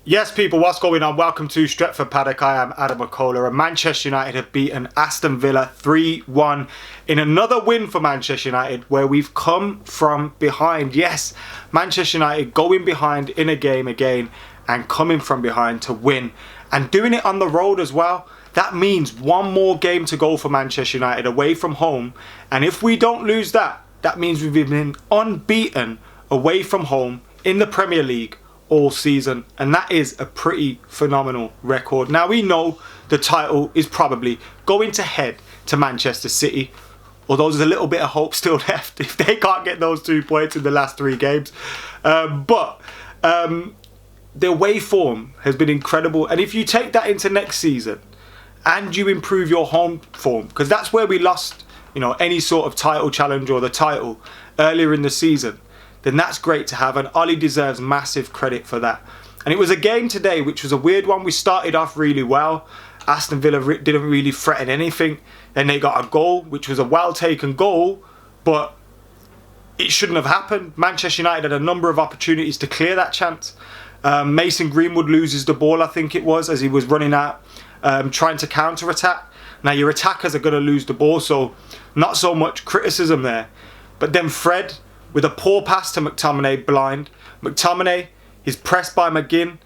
Yes, people, what's going on? Welcome to Stretford, Paddock. I am Adam McKola, and Manchester United have beaten Aston Villa 3-1 in another win for Manchester United, where we've come from behind. Yes, Manchester United going behind in a game again and coming from behind to win, and doing it on the road as well. That means one more game to go for Manchester United away from home, and if we don't lose that, that means we've been unbeaten away from home in the Premier League all season, and that is a pretty phenomenal record. Now, we know the title is probably going to head to Manchester City, although there's a little bit of hope still left if they can't get those 2 points in the last 3 games. But their away form has been incredible, and if you take that into next season and you improve your home form, because that's where we lost, any sort of title challenge or the title earlier in the season, then that's great to have, and Ollie deserves massive credit for that. And it was a game today which was a weird one. We started off really well. Aston Villa didn't really threaten anything. Then they got a goal, which was a well-taken goal, but it shouldn't have happened. Manchester United had a number of opportunities to clear that chance. Mason Greenwood loses the ball, I think it was, as he was running out, trying to counter-attack. Now, your attackers are going to lose the ball, so not so much criticism there. But then Fred, with a poor pass to McTominay, blind. McTominay is pressed by McGinn.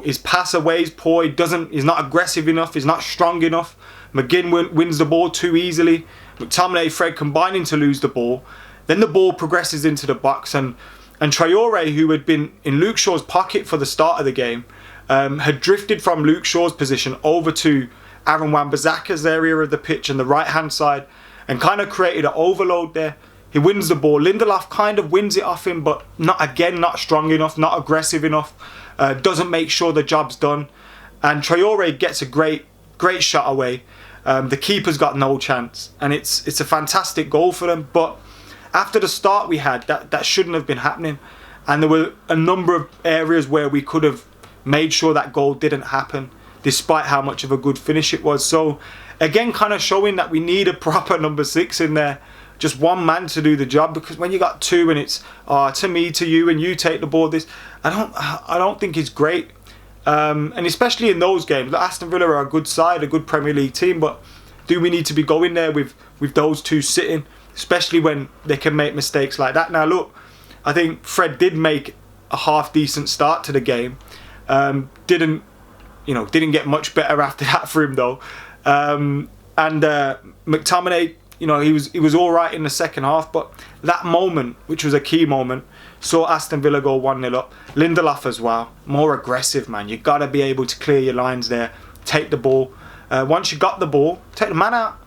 His pass away is poor. He's not aggressive enough. He's not strong enough. McGinn wins the ball too easily. McTominay, Fred combining to lose the ball. Then the ball progresses into the box, and Traore, who had been in Luke Shaw's pocket for the start of the game, had drifted from Luke Shaw's position over to Aaron Wan-Bissaka's area of the pitch on the right-hand side, and kind of created an overload there. He wins the ball. Lindelof kind of wins it off him, but not strong enough, not aggressive enough. Doesn't make sure the job's done. And Traore gets a great shot away. The keeper's got no chance, and it's a fantastic goal for them. But after the start we had, that shouldn't have been happening. And there were a number of areas where we could have made sure that goal didn't happen, despite how much of a good finish it was. So again, kind of showing that we need a proper number 6 in there. Just one man to do the job, because when you got 2 and it's to me, to you, and you take the ball, I don't think it's great. And especially in those games, Aston Villa are a good side, a good Premier League team, but do we need to be going there with those 2 sitting, especially when they can make mistakes like that? Now look, I think Fred did make a half decent start to the game. Didn't get much better after that for him though. And McTominay, he was all right in the second half, but that moment, which was a key moment, saw Aston Villa go 1-0 up. Lindelof as well, more aggressive, man. You got to be able to clear your lines there, take the ball. Once you got the ball, take the man out.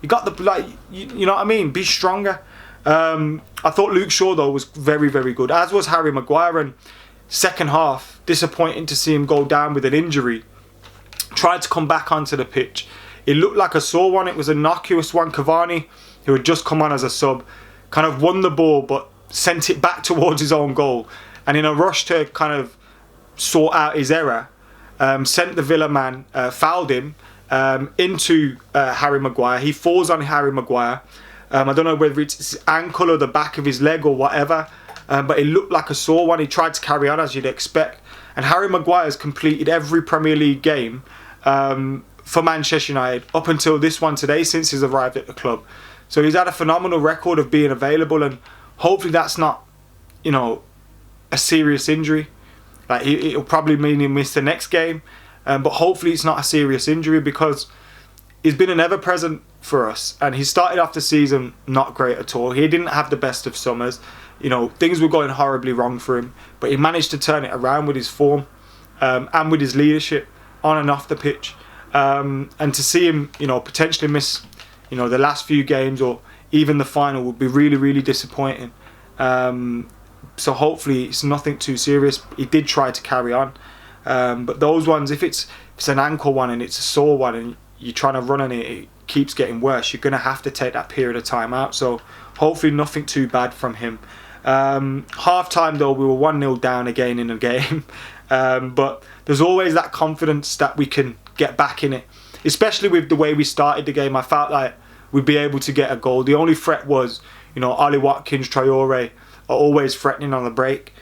You got the you know what I mean? Be stronger. I thought Luke Shaw though was very, very good, as was Harry Mcguire. And second half, disappointing to see him go down with an injury. Tried to come back onto the pitch. It looked like a sore one. It was an innocuous one. Cavani, who had just come on as a sub, kind of won the ball but sent it back towards his own goal. And in a rush to kind of sort out his error, sent the Villa man, fouled him into Harry Mcguire. He falls on Harry Mcguire. I don't know whether it's his ankle or the back of his leg or whatever, but it looked like a sore one. He tried to carry on as you'd expect. And Harry Mcguire has completed every Premier League game for Manchester United up until this one today, since he's arrived at the club. So he's had a phenomenal record of being available, and hopefully that's not, a serious injury. Like it'll probably mean he'll miss the next game, but hopefully it's not a serious injury, because he's been an ever-present for us, and he started off the season not great at all. He didn't have the best of summers. Things were going horribly wrong for him, but he managed to turn it around with his form and with his leadership on and off the pitch. And to see him, potentially miss, the last few games or even the final would be really, really disappointing. So hopefully it's nothing too serious. He did try to carry on, but those ones, if it's an ankle one and it's a sore one and you're trying to run on it, it keeps getting worse. You're going to have to take that period of time out. So hopefully nothing too bad from him. Half time though, we were 1-0 down again in the game, but there's always that confidence that we can get back in it, especially with the way we started the game. I felt like we'd be able to get a goal. The only threat was, Ollie Watkins, Traore are always threatening on the break.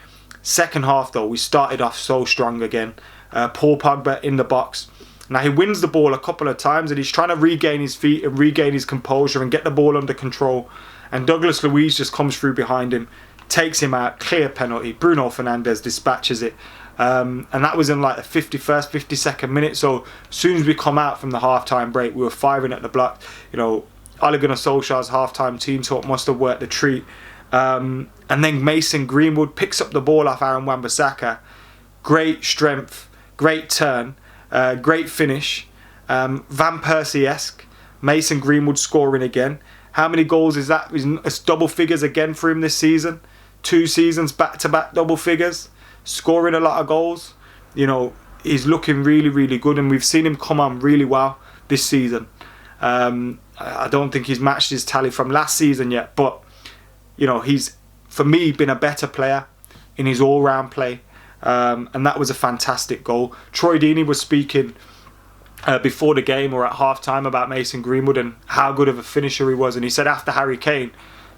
Second half though, we started off so strong again. Paul Pogba in the box. Now he wins the ball a couple of times and he's trying to regain his feet and regain his composure and get the ball under control. And Douglas Luiz just comes through behind him, takes him out, clear penalty. Bruno Fernandes dispatches it. And that was in like the 51st, 52nd minute. So as soon as we come out from the half-time break, we were firing at the block. You know, Ole Gunnar Solskjaer's half-time team talk must have worked the treat. And then Mason Greenwood picks up the ball off Aaron Wan-Bissaka. Great strength, great turn. Great finish, Van Persie-esque. Mason Greenwood scoring again. How many goals is that? It's double figures again for him this season. 2 seasons back-to-back double figures. Scoring a lot of goals. You know, he's looking really, really good, and we've seen him come on really well this season. I don't think he's matched his tally from last season yet, but you know, he's, for me, been a better player in his all-round play. And that was a fantastic goal. Troy Deeney was speaking before the game or at half-time about Mason Greenwood and how good of a finisher he was. And he said after Harry Kane,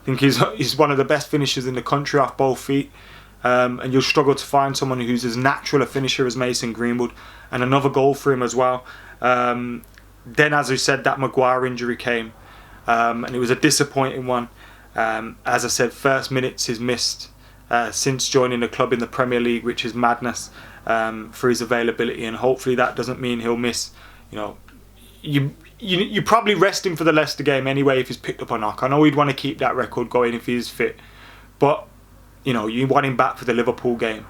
I think he's one of the best finishers in the country off both feet. And you'll struggle to find someone who's as natural a finisher as Mason Greenwood. And another goal for him as well. Then, as I said, that Mcguire injury came. And it was a disappointing one. As I said, first minutes he's missed. Since joining the club in the Premier League, which is madness for his availability, and hopefully that doesn't mean he'll miss. You know, you probably rest him for the Leicester game anyway if he's picked up a knock. I know he'd want to keep that record going if he's fit, but you know, you want him back for the Liverpool game.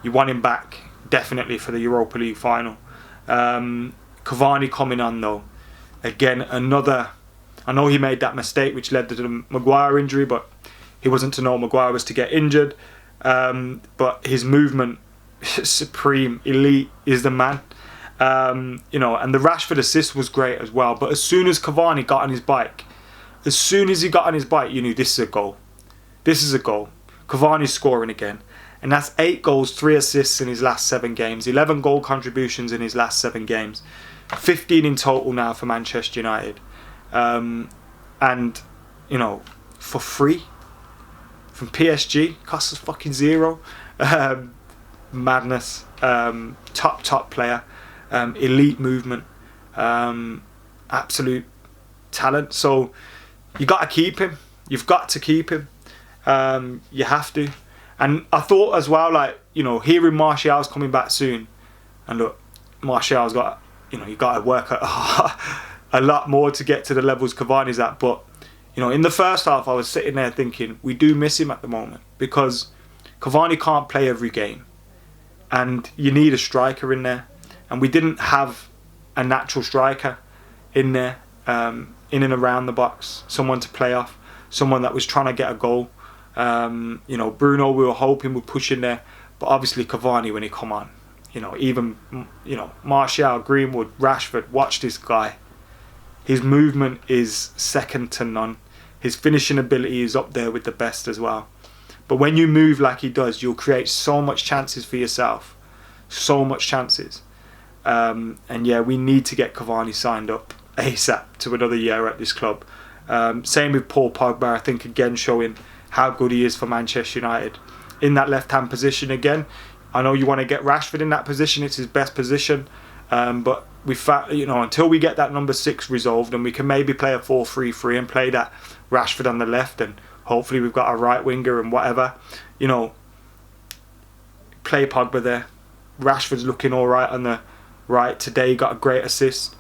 You want him back definitely for the Europa League final. Cavani coming on though, again another. I know he made that mistake which led to the Mcguire injury, but he wasn't to know Mcguire was to get injured. But his movement, supreme, elite, is the man. You know, and the Rashford assist was great as well. But as soon as Cavani got on his bike, you knew this is a goal. This is a goal. Cavani's scoring again. And that's 8 goals, 3 assists in his last 7 games. 11 goal contributions in his last 7 games. 15 in total now for Manchester United. And, you know, for free from PSG, cost us fucking 0. Madness. Top player. Elite movement. Absolute talent. So you got to keep him. You've got to keep him. You have to. And I thought as well, like, you know, hearing Martial's coming back soon, and look, Martial's got, you know, you got to work a lot more to get to the levels Cavani's at. But, you know, in the first half, I was sitting there thinking, we do miss him at the moment because Cavani can't play every game, and you need a striker in there, and we didn't have a natural striker in there, in and around the box, someone to play off, someone that was trying to get a goal. You know, Bruno, we were hoping would push in there, but obviously Cavani when he come on, you know, even, you know, Martial, Greenwood, Rashford, watch this guy. His movement is second to none. His finishing ability is up there with the best as well. But when you move like he does, you'll create so much chances for yourself, so much chances. And yeah, we need to get Cavani signed up ASAP to another year at this club. Same with Paul Pogba, I think, again showing how good he is for Manchester United in that left-hand position again. I know you want to get Rashford in that position; it's his best position. But we, you know, until we get that number 6 resolved, and we can maybe play a 4-3-3 and play that Rashford on the left, and hopefully we've got a right winger and whatever. You know, play Pogba there. Rashford's looking all right on the right today. He got a great assist,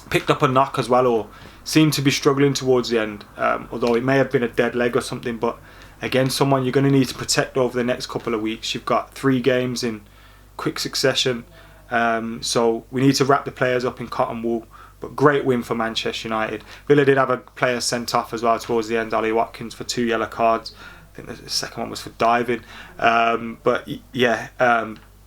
picked up a knock as well, or seemed to be struggling towards the end, although it may have been a dead leg or something. But again, someone you're going to need to protect over the next couple of weeks. You've got 3 games in quick succession, so we need to wrap the players up in cotton wool. But great win for Manchester United. Villa did have a player sent off as well towards the end, Ollie Watkins, for 2 yellow cards. I think the second one was for diving. But yeah,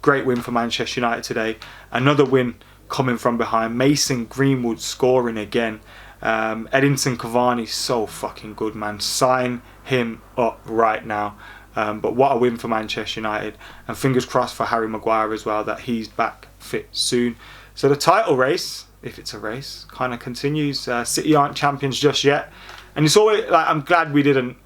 great win for Manchester United today. Another win coming from behind. Mason Greenwood scoring again. Edinson Cavani, so fucking good, man. Sign him up right now. But what a win for Manchester United. And fingers crossed for Harry Maguire as well, that he's back fit soon. So the title race, if it's a race, kind of continues. City aren't champions just yet. And it's always, like, I'm glad we didn't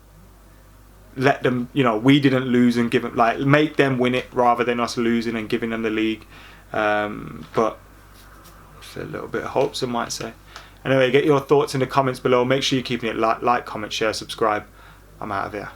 let them, you know, we didn't lose and give them, like, make them win it rather than us losing and giving them the league. But it's a little bit of hope, some might say. Anyway, get your thoughts in the comments below. Make sure you're keeping it like, comment, share, subscribe. I'm out of here.